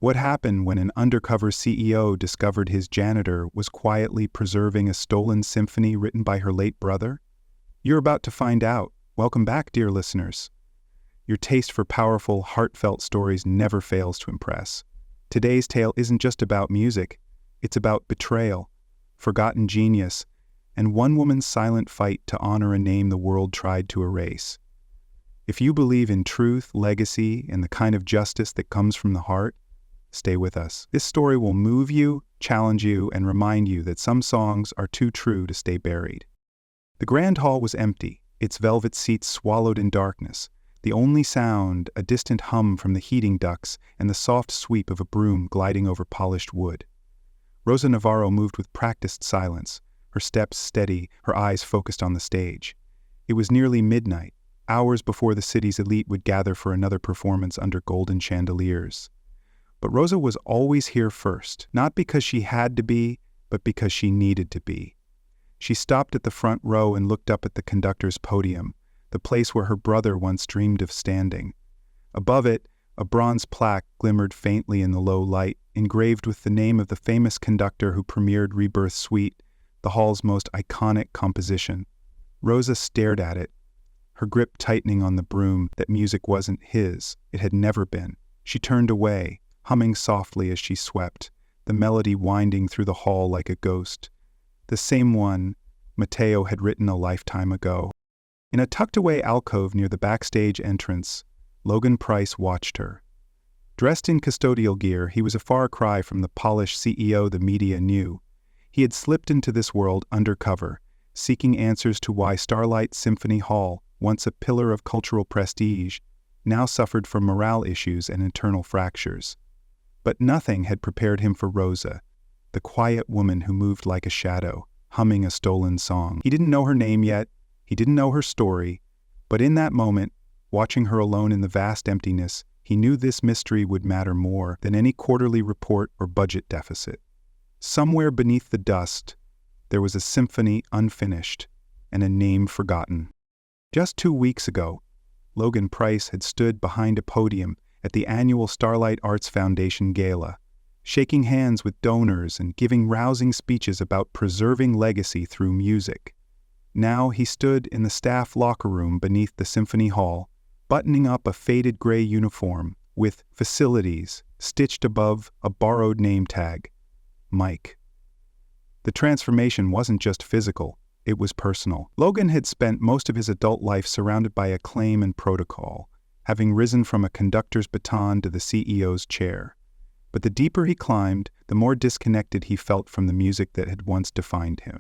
What happened when an undercover CEO discovered his janitor was quietly preserving a stolen symphony written by her late brother? You're about to find out. Welcome back, dear listeners. Your taste for powerful, heartfelt stories never fails to impress. Today's tale isn't just about music, it's about betrayal, forgotten genius, and one woman's silent fight to honor a name the world tried to erase. If you believe in truth, legacy, and the kind of justice that comes from the heart, stay with us. This story will move you, challenge you, and remind you that some songs are too true to stay buried. The grand hall was empty, its velvet seats swallowed in darkness. The only sound, a distant hum from the heating ducts and the soft sweep of a broom gliding over polished wood. Rosa Navarro moved with practiced silence, her steps steady, her eyes focused on the stage. It was nearly midnight, hours before the city's elite would gather for another performance under golden chandeliers. But Rosa was always here first, not because she had to be, but because she needed to be. She stopped at the front row and looked up at the conductor's podium, the place where her brother once dreamed of standing. Above it, a bronze plaque glimmered faintly in the low light, engraved with the name of the famous conductor who premiered Rebirth Suite, the hall's most iconic composition. Rosa stared at it, her grip tightening on the broom. That music wasn't his, it had never been. She turned away, humming softly as she swept, the melody winding through the hall like a ghost. The same one Matteo had written a lifetime ago. In a tucked-away alcove near the backstage entrance, Logan Price watched her. Dressed in custodial gear, he was a far cry from the polished CEO the media knew. He had slipped into this world undercover, seeking answers to why Starlight Symphony Hall, once a pillar of cultural prestige, now suffered from morale issues and internal fractures. But nothing had prepared him for Rosa, the quiet woman who moved like a shadow, humming a stolen song. He didn't know her name yet, he didn't know her story, but in that moment, watching her alone in the vast emptiness, he knew this mystery would matter more than any quarterly report or budget deficit. Somewhere beneath the dust, there was a symphony unfinished and a name forgotten. Just 2 weeks ago, Logan Price had stood behind a podium at the annual Starlight Arts Foundation Gala, shaking hands with donors and giving rousing speeches about preserving legacy through music. Now he stood in the staff locker room beneath the Symphony Hall, buttoning up a faded gray uniform with "Facilities" stitched above a borrowed name tag, Mike. The transformation wasn't just physical, it was personal. Logan had spent most of his adult life surrounded by acclaim and protocol, having risen from a conductor's baton to the CEO's chair. But the deeper he climbed, the more disconnected he felt from the music that had once defined him.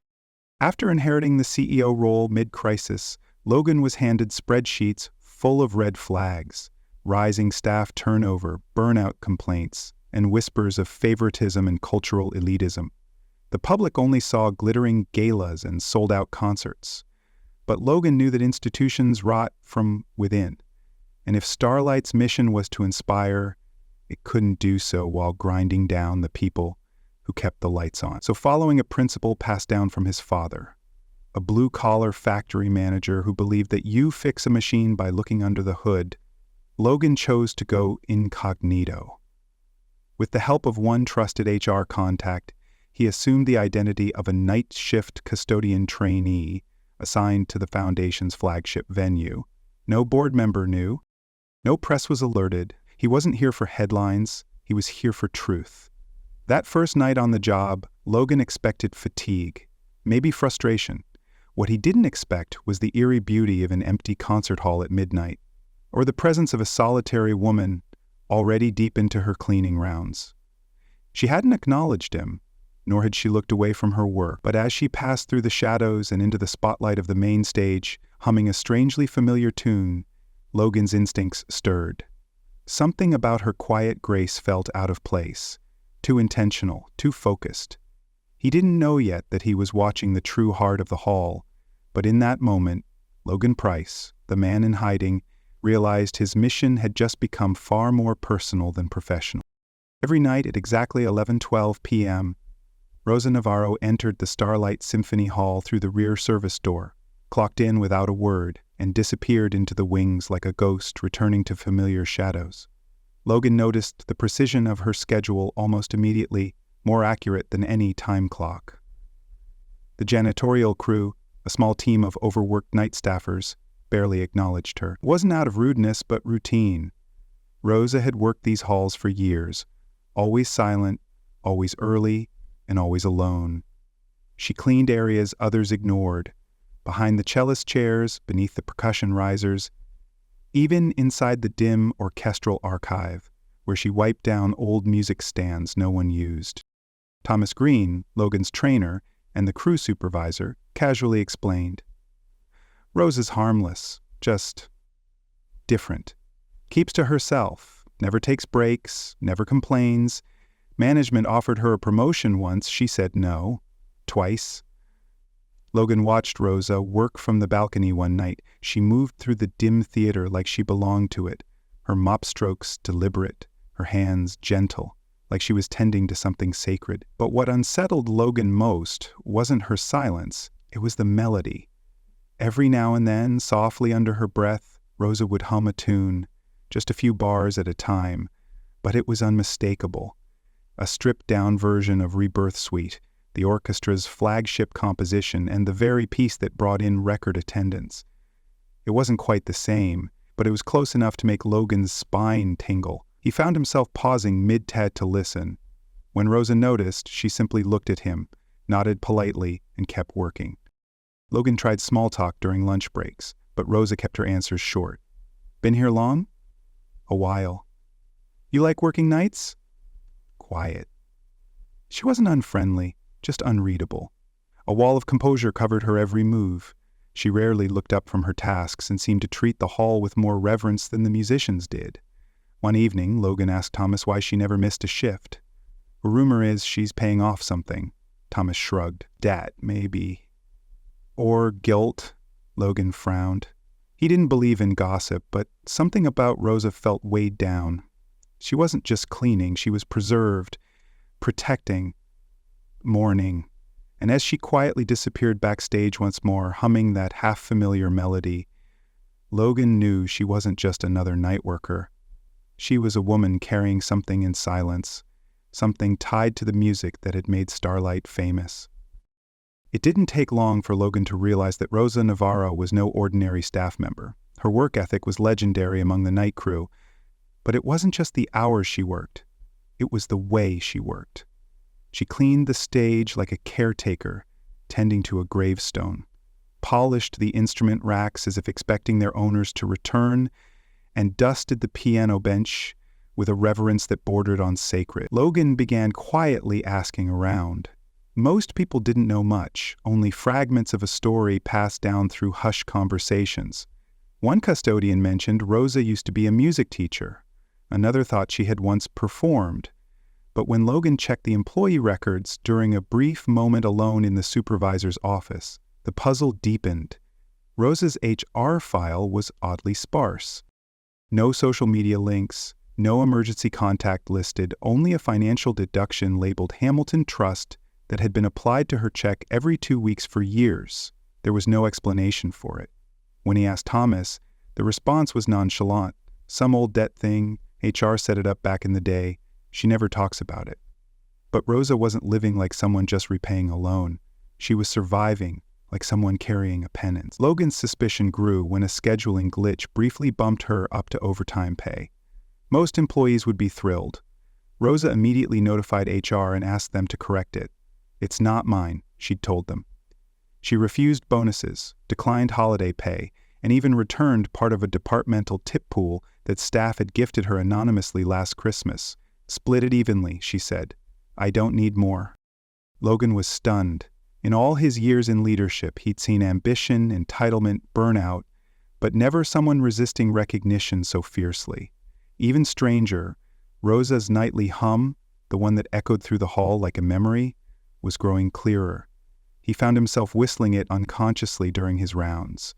After inheriting the CEO role mid-crisis, Logan was handed spreadsheets full of red flags, rising staff turnover, burnout complaints, and whispers of favoritism and cultural elitism. The public only saw glittering galas and sold-out concerts. But Logan knew that institutions rot from within, and if Starlight's mission was to inspire, it couldn't do so while grinding down the people who kept the lights on. So following a principle passed down from his father, a blue-collar factory manager who believed that you fix a machine by looking under the hood, Logan chose to go incognito. With the help of one trusted HR contact, he assumed the identity of a night shift custodian trainee assigned to the foundation's flagship venue. No board member knew. No press was alerted. He wasn't here for headlines. He was here for truth. That first night on the job, Logan expected fatigue, maybe frustration. What he didn't expect was the eerie beauty of an empty concert hall at midnight, or the presence of a solitary woman already deep into her cleaning rounds. She hadn't acknowledged him, nor had she looked away from her work, but as she passed through the shadows and into the spotlight of the main stage, humming a strangely familiar tune, Logan's instincts stirred. Something about her quiet grace felt out of place, too intentional, too focused. He didn't know yet that he was watching the true heart of the hall, but in that moment, Logan Price, the man in hiding, realized his mission had just become far more personal than professional. Every night at exactly 11:12 p.m., Rosa Navarro entered the Starlight Symphony Hall through the rear service door, clocked in without a word, and disappeared into the wings like a ghost returning to familiar shadows. Logan noticed the precision of her schedule almost immediately, more accurate than any time clock. The janitorial crew, a small team of overworked night staffers, barely acknowledged her. It wasn't out of rudeness, but routine. Rosa had worked these halls for years, always silent, always early, and always alone. She cleaned areas others ignored, behind the cellist chairs, beneath the percussion risers, even inside the dim orchestral archive, where she wiped down old music stands no one used. Thomas Green, Logan's trainer, and the crew supervisor, casually explained, "Rosa's harmless, just different. Keeps to herself, never takes breaks, never complains. Management offered her a promotion once, she said no. Twice." Logan watched Rosa work from the balcony one night. She moved through the dim theater like she belonged to it, her mop strokes deliberate, her hands gentle, like she was tending to something sacred. But what unsettled Logan most wasn't her silence, it was the melody. Every now and then, softly under her breath, Rosa would hum a tune, just a few bars at a time, but it was unmistakable. A stripped-down version of Rebirth Suite, the orchestra's flagship composition and the very piece that brought in record attendance. It wasn't quite the same, but it was close enough to make Logan's spine tingle. He found himself pausing mid-tad to listen. When Rosa noticed, she simply looked at him, nodded politely, and kept working. Logan tried small talk during lunch breaks, but Rosa kept her answers short. "Been here long?" "A while." "You like working nights?" Quiet. She wasn't unfriendly, just unreadable. A wall of composure covered her every move. She rarely looked up from her tasks and seemed to treat the hall with more reverence than the musicians did. One evening, Logan asked Thomas why she never missed a shift. "A rumor is she's paying off something." Thomas shrugged. "Debt, maybe." "Or guilt," Logan frowned. He didn't believe in gossip, but something about Rosa felt weighed down. She wasn't just cleaning, she was preserved, protecting, mourning. And as she quietly disappeared backstage once more, humming that half-familiar melody, Logan knew she wasn't just another night worker. She was a woman carrying something in silence, something tied to the music that had made Starlight famous. It didn't take long for Logan to realize that Rosa Navarro was no ordinary staff member. Her work ethic was legendary among the night crew, but it wasn't just the hours she worked, it was the way she worked. She cleaned the stage like a caretaker, tending to a gravestone, polished the instrument racks as if expecting their owners to return, and dusted the piano bench with a reverence that bordered on sacred. Logan began quietly asking around. Most people didn't know much, only fragments of a story passed down through hushed conversations. One custodian mentioned Rosa used to be a music teacher. Another thought she had once performed. But when Logan checked the employee records during a brief moment alone in the supervisor's office, the puzzle deepened. Rosa's HR file was oddly sparse. No social media links, no emergency contact listed, only a financial deduction labeled Hamilton Trust that had been applied to her check every 2 weeks for years. There was no explanation for it. When he asked Thomas, the response was nonchalant. "Some old debt thing, HR set it up back in the day. She never talks about it." But Rosa wasn't living like someone just repaying a loan. She was surviving, like someone carrying a penance. Logan's suspicion grew when a scheduling glitch briefly bumped her up to overtime pay. Most employees would be thrilled. Rosa immediately notified HR and asked them to correct it. "It's not mine," she'd told them. She refused bonuses, declined holiday pay, and even returned part of a departmental tip pool that staff had gifted her anonymously last Christmas. "Split it evenly," she said. "I don't need more." Logan was stunned. In all his years in leadership, he'd seen ambition, entitlement, burnout, but never someone resisting recognition so fiercely. Even stranger, Rosa's nightly hum, the one that echoed through the hall like a memory, was growing clearer. He found himself whistling it unconsciously during his rounds.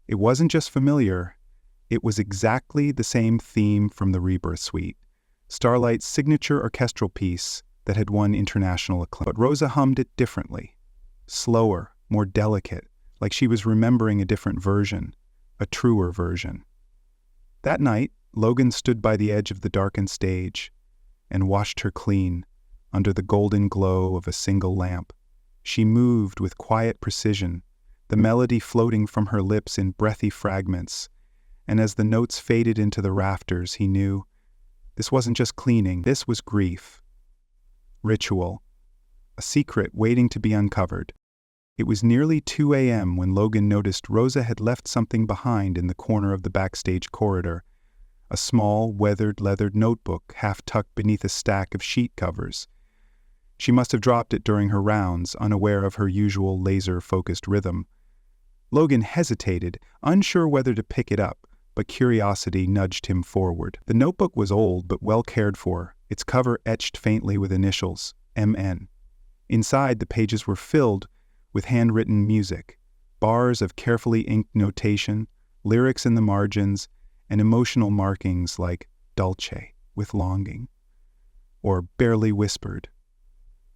It wasn't just familiar, it was exactly the same theme from the Rebirth Suite, Starlight's signature orchestral piece that had won international acclaim. But Rosa hummed it differently, slower, more delicate, like she was remembering a different version, a truer version. That night, Logan stood by the edge of the darkened stage and watched her clean, under the golden glow of a single lamp. She moved with quiet precision, the melody floating from her lips in breathy fragments, and as the notes faded into the rafters, he knew this wasn't just cleaning, this was grief. Ritual. A secret waiting to be uncovered. It was nearly 2 a.m. when Logan noticed Rosa had left something behind in the corner of the backstage corridor, a small, weathered leather notebook half tucked beneath a stack of sheet covers. She must have dropped it during her rounds, unaware of her usual laser-focused rhythm. Logan hesitated, unsure whether to pick it up, but curiosity nudged him forward. The notebook was old but well cared for, its cover etched faintly with initials, MN. Inside, the pages were filled with handwritten music, bars of carefully inked notation, lyrics in the margins, and emotional markings like Dulce, with longing, or barely whispered.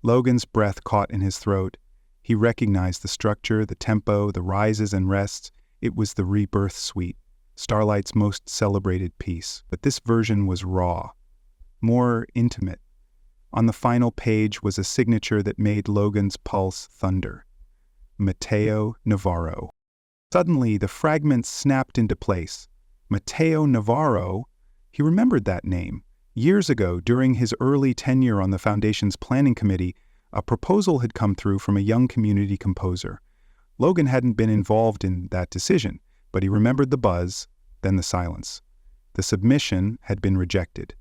Logan's breath caught in his throat. He recognized the structure, the tempo, the rises and rests. It was the Rebirth Suite, Starlight's most celebrated piece. But this version was raw, more intimate. On the final page was a signature that made Logan's pulse thunder. Mateo Navarro. Suddenly, the fragments snapped into place. Mateo Navarro, he remembered that name. Years ago, during his early tenure on the Foundation's planning committee, a proposal had come through from a young community composer. Logan hadn't been involved in that decision, but he remembered the buzz, then the silence. The submission had been rejected.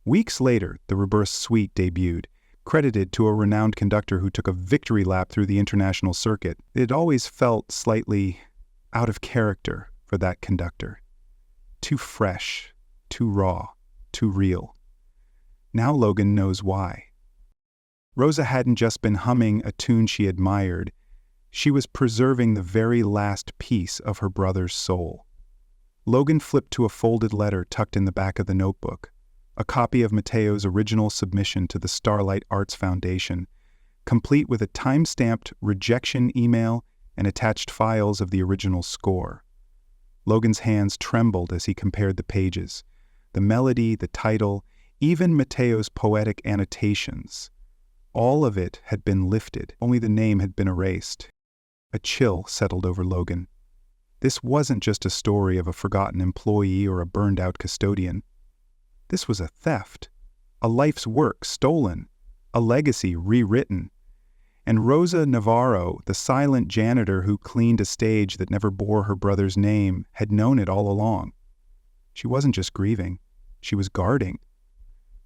Weeks later, the Rebirth Suite debuted, credited to a renowned conductor who took a victory lap through the international circuit. It had always felt slightly out of character for that conductor. Too fresh, too raw, too real. Now Logan knows why. Rosa hadn't just been humming a tune she admired, she was preserving the very last piece of her brother's soul. Logan flipped to a folded letter tucked in the back of the notebook, a copy of Mateo's original submission to the Starlight Arts Foundation, complete with a time-stamped rejection email and attached files of the original score. Logan's hands trembled as he compared the pages, the melody, the title, even Mateo's poetic annotations. All of it had been lifted, only the name had been erased. A chill settled over Logan. This wasn't just a story of a forgotten employee or a burned-out custodian. This was a theft, a life's work stolen, a legacy rewritten. And Rosa Navarro, the silent janitor who cleaned a stage that never bore her brother's name, had known it all along. She wasn't just grieving, she was guarding.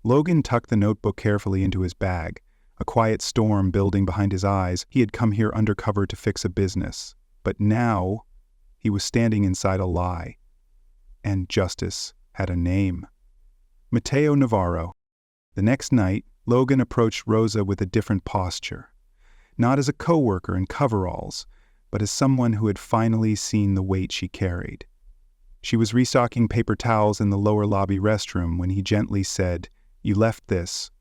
Logan tucked the notebook carefully into his bag, a quiet storm building behind his eyes. He had come here undercover to fix a business. But now, he was standing inside a lie. And justice had a name. Mateo Navarro. The next night, Logan approached Rosa with a different posture. Not as a co-worker in coveralls, but as someone who had finally seen the weight she carried. She was restocking paper towels in the lower lobby restroom when he gently said, "You left this."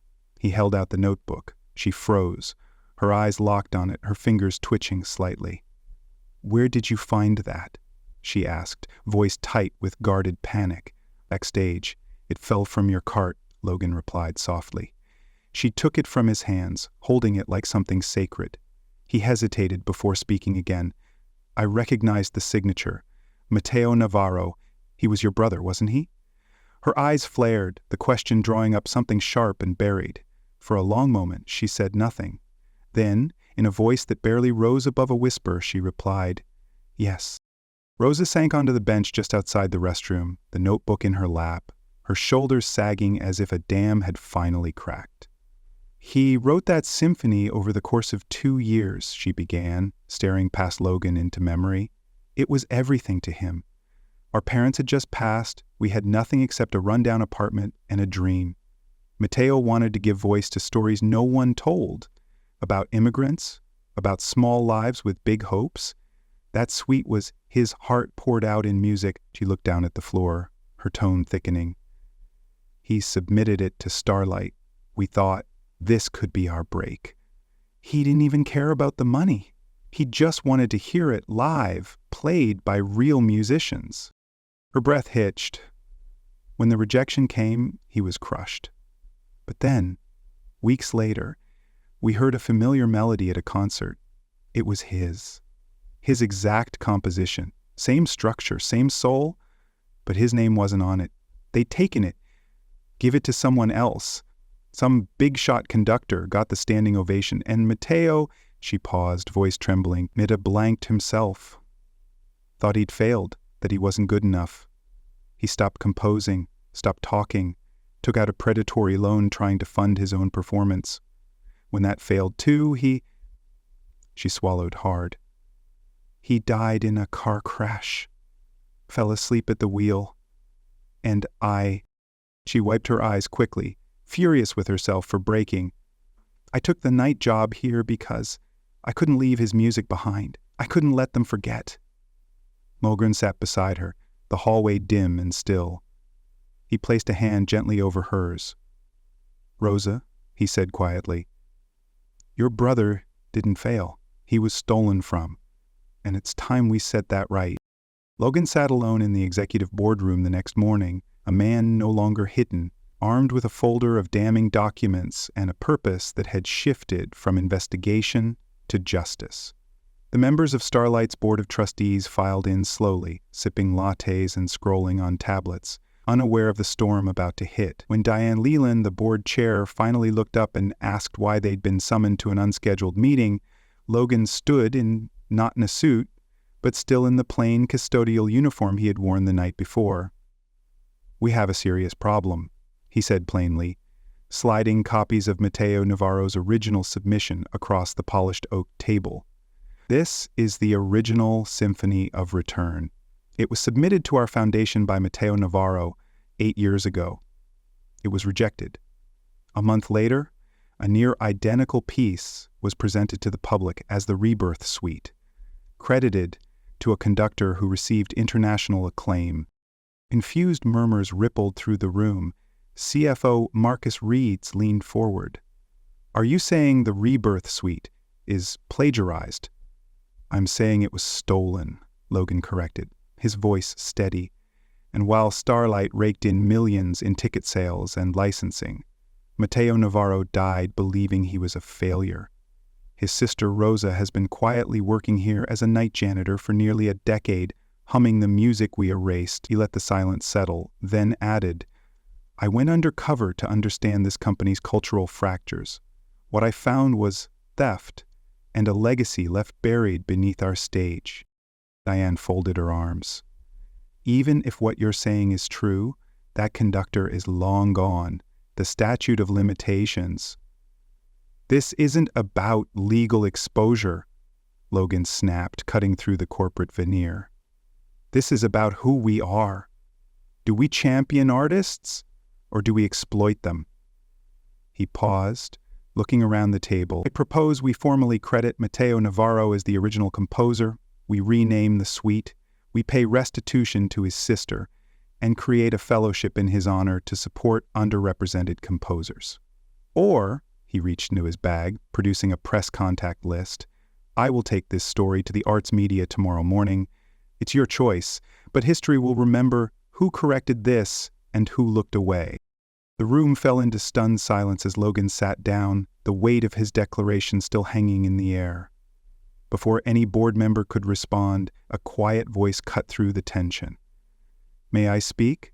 He held out the notebook. She froze, her eyes locked on it, her fingers twitching slightly. "Where did you find that?" she asked, voice tight with guarded panic. "Backstage. It fell from your cart," Logan replied softly. She took it from his hands, holding it like something sacred. He hesitated before speaking again. "I recognized the signature. Mateo Navarro. He was your brother, wasn't he?" Her eyes flared, the question drawing up something sharp and buried. For a long moment, she said nothing. Then, in a voice that barely rose above a whisper, she replied, "Yes." Rosa sank onto the bench just outside the restroom, the notebook in her lap, her shoulders sagging as if a dam had finally cracked. "He wrote that symphony over the course of 2 years," she began, staring past Logan into memory. "It was everything to him. Our parents had just passed, we had nothing except a rundown apartment and a dream. Mateo wanted to give voice to stories no one told, about immigrants, about small lives with big hopes. That suite was his heart poured out in music." She looked down at the floor, her tone thickening. "He submitted it to Starlight. We thought, this could be our break. He didn't even care about the money. He just wanted to hear it live, played by real musicians." Her breath hitched. When the rejection came, he was crushed. But then, weeks later, we heard a familiar melody at a concert. It was his exact composition, same structure, same soul, but his name wasn't on it. They'd taken it, give it to someone else. Some big-shot conductor got the standing ovation, and Matteo, she paused, voice trembling, Mida blanked himself. Thought he'd failed, that he wasn't good enough. He stopped composing, stopped talking, took out a predatory loan trying to fund his own performance. When that failed too, she swallowed hard. He died in a car crash, fell asleep at the wheel, and she wiped her eyes quickly, furious with herself for breaking. I took the night job here because I couldn't leave his music behind. I couldn't let them forget. Mogren sat beside her, the hallway dim and still. He placed a hand gently over hers. Rosa, he said quietly, your brother didn't fail. He was stolen from. And it's time we set that right. Logan sat alone in the executive boardroom the next morning, a man no longer hidden, armed with a folder of damning documents and a purpose that had shifted from investigation to justice. The members of Starlight's Board of Trustees filed in slowly, sipping lattes and scrolling on tablets, unaware of the storm about to hit. When Diane Leland, the board chair, finally looked up and asked why they'd been summoned to an unscheduled meeting, Logan stood not in a suit, but still in the plain custodial uniform he had worn the night before. We have a serious problem, he said plainly, sliding copies of Matteo Navarro's original submission across the polished oak table. This is the original Symphony of Return. It was submitted to our foundation by Matteo Navarro 8 years ago. It was rejected. A month later, a near-identical piece was presented to the public as the Rebirth Suite, credited to a conductor who received international acclaim. Confused murmurs rippled through the room. CFO Marcus Reeds leaned forward. Are you saying the Rebirth Suite is plagiarized? I'm saying it was stolen, Logan corrected, his voice steady. And while Starlight raked in millions in ticket sales and licensing, Matteo Navarro died believing he was a failure. His sister Rosa has been quietly working here as a night janitor for nearly a decade, humming the music we erased. He let the silence settle, then added, I went undercover to understand this company's cultural fractures. What I found was theft and a legacy left buried beneath our stage. Diane folded her arms. Even if what you're saying is true, that conductor is long gone. The statute of limitations. This isn't about legal exposure, Logan snapped, cutting through the corporate veneer. This is about who we are. Do we champion artists, or do we exploit them? He paused, looking around the table. I propose we formally credit Matteo Navarro as the original composer, we rename the suite, we pay restitution to his sister, and create a fellowship in his honor to support underrepresented composers. Or, he reached into his bag, producing a press contact list, I will take this story to the arts media tomorrow morning. It's your choice, but history will remember who corrected this and who looked away. The room fell into stunned silence as Logan sat down, the weight of his declaration still hanging in the air. Before any board member could respond, a quiet voice cut through the tension. May I speak?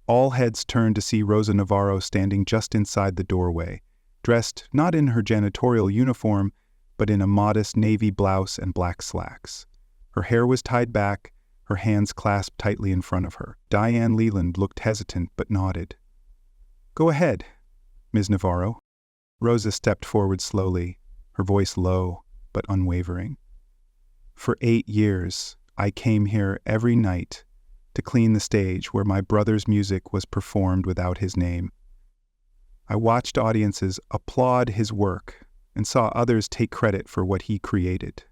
All heads turned to see Rosa Navarro standing just inside the doorway, dressed not in her janitorial uniform, but in a modest navy blouse and black slacks. Her hair was tied back, her hands clasped tightly in front of her. Diane Leland looked hesitant but nodded. Go ahead, Ms. Navarro. Rosa stepped forward slowly, her voice low but unwavering. For 8 years, I came here every night to clean the stage where my brother's music was performed without his name. I watched audiences applaud his work and saw others take credit for what he created.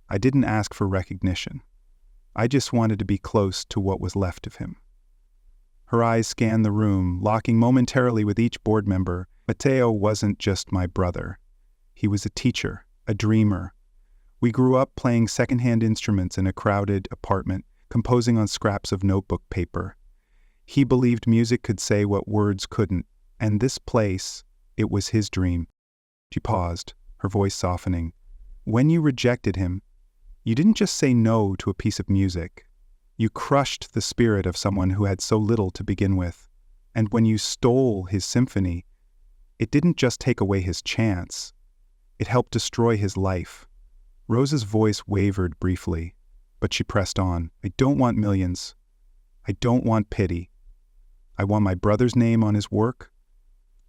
I didn't ask for recognition. I just wanted to be close to what was left of him. Her eyes scanned the room, locking momentarily with each board member. Matteo wasn't just my brother. He was a teacher, a dreamer. We grew up playing secondhand instruments in a crowded apartment, composing on scraps of notebook paper. He believed music could say what words couldn't, and this place, it was his dream. She paused, her voice softening. When you rejected him, you didn't just say no to a piece of music. You crushed the spirit of someone who had so little to begin with. And when you stole his symphony, it didn't just take away his chance. It helped destroy his life. Rosa's voice wavered briefly, but she pressed on. I don't want millions. I don't want pity. I want my brother's name on his work.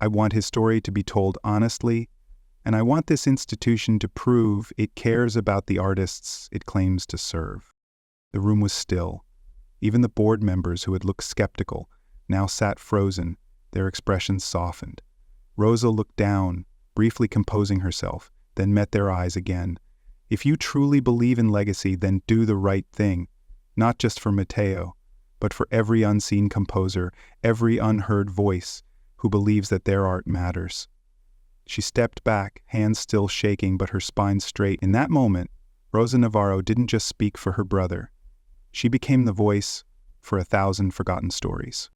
I want his story to be told honestly, and I want this institution to prove it cares about the artists it claims to serve. The room was still. Even the board members who had looked skeptical now sat frozen, their expressions softened. Rosa looked down, briefly composing herself, then met their eyes again. If you truly believe in legacy, then do the right thing, not just for Matteo, but for every unseen composer, every unheard voice who believes that their art matters. She stepped back, hands still shaking but her spine straight. In that moment, Rosa Navarro didn't just speak for her brother. She became the voice for 1,000 forgotten stories.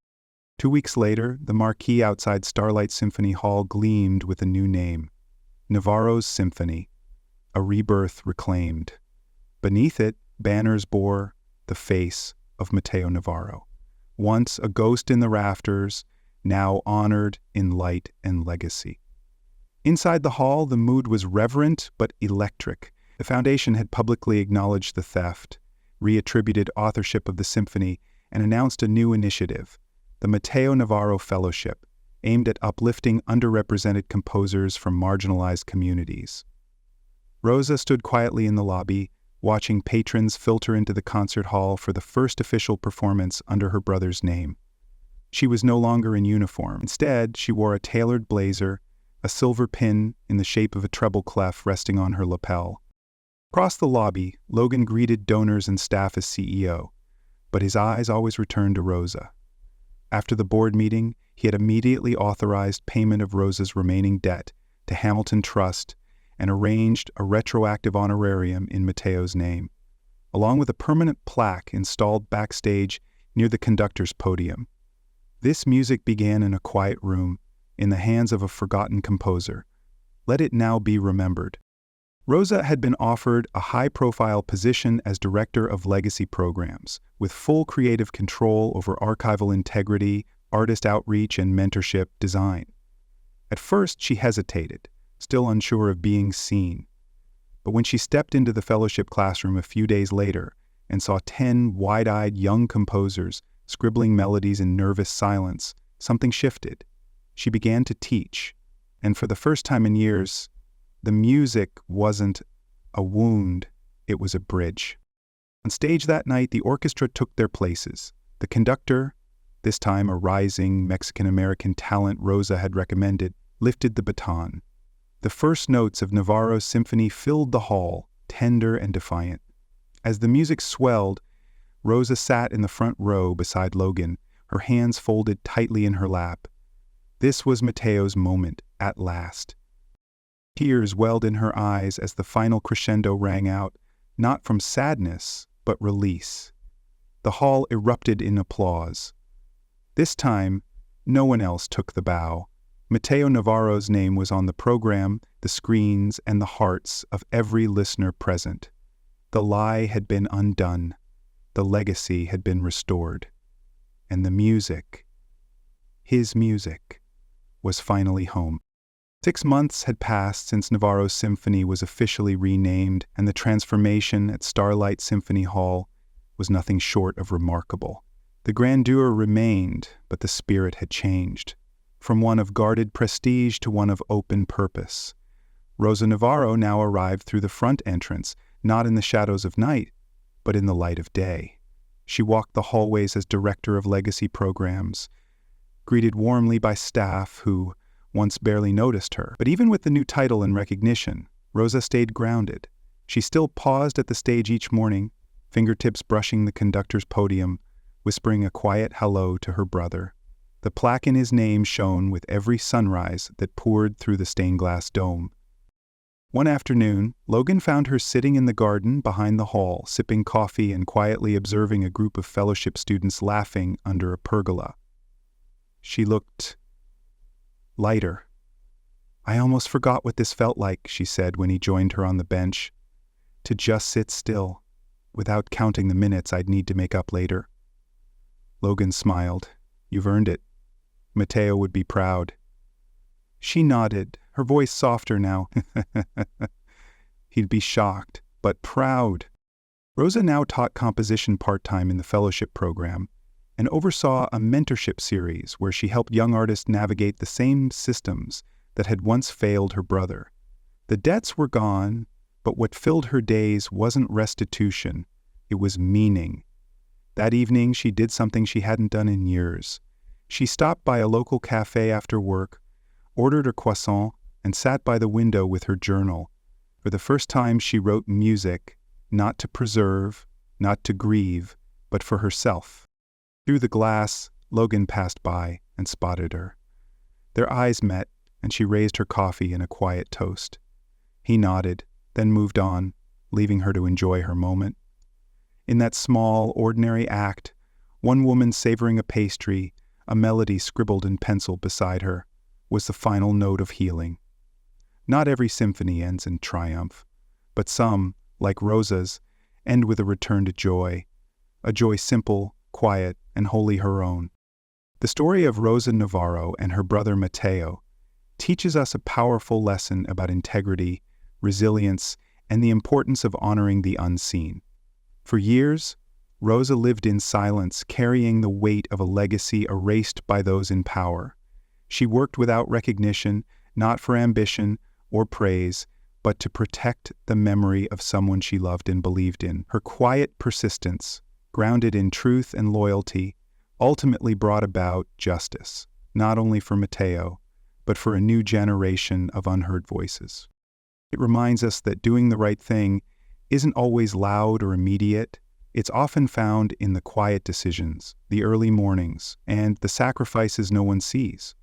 2 weeks later, the marquee outside Starlight Symphony Hall gleamed with a new name, Navarro's Symphony, a rebirth reclaimed. Beneath it, banners bore the face of Matteo Navarro, once a ghost in the rafters, now honored in light and legacy. Inside the hall, the mood was reverent but electric. The foundation had publicly acknowledged the theft, reattributed authorship of the symphony, and announced a new initiative, the Matteo Navarro Fellowship, aimed at uplifting underrepresented composers from marginalized communities. Rosa stood quietly in the lobby, watching patrons filter into the concert hall for the first official performance under her brother's name. She was no longer in uniform. Instead, she wore a tailored blazer, a silver pin in the shape of a treble clef resting on her lapel. Across the lobby, Logan greeted donors and staff as CEO, but his eyes always returned to Rosa. After the board meeting, he had immediately authorized payment of Rosa's remaining debt to Hamilton Trust and arranged a retroactive honorarium in Matteo's name, along with a permanent plaque installed backstage near the conductor's podium. This music began in a quiet room, in the hands of a forgotten composer. Let it now be remembered. Rosa had been offered a high-profile position as Director of Legacy Programs, with full creative control over archival integrity, artist outreach, and mentorship design. At first, she hesitated, still unsure of being seen. But when she stepped into the fellowship classroom a few days later and saw 10 wide-eyed young composers scribbling melodies in nervous silence, something shifted. She began to teach, and for the first time in years, the music wasn't a wound, it was a bridge. On stage that night, the orchestra took their places. The conductor, this time a rising Mexican-American talent Rosa had recommended, lifted the baton. The first notes of Navarro's symphony filled the hall, tender and defiant. As the music swelled, Rosa sat in the front row beside Logan, her hands folded tightly in her lap. This was Matteo's moment, at last. Tears welled in her eyes as the final crescendo rang out, not from sadness, but release. The hall erupted in applause. This time, no one else took the bow. Matteo Navarro's name was on the program, the screens, and the hearts of every listener present. The lie had been undone. The legacy had been restored. And the music, his music, was finally home. 6 months had passed since Navarro's symphony was officially renamed, and the transformation at Starlight Symphony Hall was nothing short of remarkable. The grandeur remained, but the spirit had changed, from one of guarded prestige to one of open purpose. Rosa Navarro now arrived through the front entrance, not in the shadows of night, but in the light of day. She walked the hallways as Director of Legacy Programs, greeted warmly by staff who once barely noticed her. But even with the new title and recognition, Rosa stayed grounded. She still paused at the stage each morning, fingertips brushing the conductor's podium, whispering a quiet hello to her brother. The plaque in his name shone with every sunrise that poured through the stained glass dome. One afternoon, Logan found her sitting in the garden behind the hall, sipping coffee and quietly observing a group of fellowship students laughing under a pergola. She looked lighter. "I almost forgot what this felt like," she said when he joined her on the bench. "To just sit still, without counting the minutes I'd need to make up later." Logan smiled. "You've earned it. Matteo would be proud." She nodded, her voice softer now. He'd be shocked, but proud. Rosa now taught composition part-time in the fellowship program and oversaw a mentorship series where she helped young artists navigate the same systems that had once failed her brother. The debts were gone, but what filled her days wasn't restitution, it was meaning. That evening, she did something she hadn't done in years. She stopped by a local cafe after work, ordered a croissant, and sat by the window with her journal. For the first time, she wrote music, not to preserve, not to grieve, but for herself. Through the glass, Logan passed by and spotted her. Their eyes met, and she raised her coffee in a quiet toast. He nodded, then moved on, leaving her to enjoy her moment. In that small, ordinary act, one woman savoring a pastry, a melody scribbled in pencil beside her, was the final note of healing. Not every symphony ends in triumph, but some, like Rosa's, end with a return to joy, a joy simple, quiet, and wholly her own. The story of Rosa Navarro and her brother Matteo teaches us a powerful lesson about integrity, resilience, and the importance of honoring the unseen. For years, Rosa lived in silence, carrying the weight of a legacy erased by those in power. She worked without recognition, not for ambition or praise, but to protect the memory of someone she loved and believed in. Her quiet persistence, grounded in truth and loyalty, ultimately brought about justice, not only for Matteo, but for a new generation of unheard voices. It reminds us that doing the right thing isn't always loud or immediate. It's often found in the quiet decisions, the early mornings, and the sacrifices no one sees.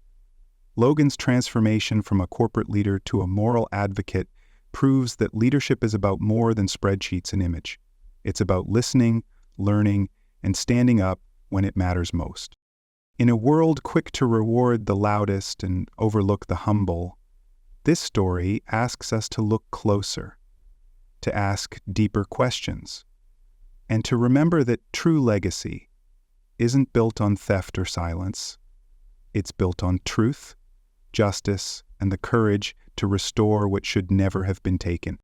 Logan's transformation from a corporate leader to a moral advocate proves that leadership is about more than spreadsheets and image. It's about listening, learning, and standing up when it matters most. In a world quick to reward the loudest and overlook the humble, this story asks us to look closer, to ask deeper questions, and to remember that true legacy isn't built on theft or silence. It's built on truth, justice, and the courage to restore what should never have been taken.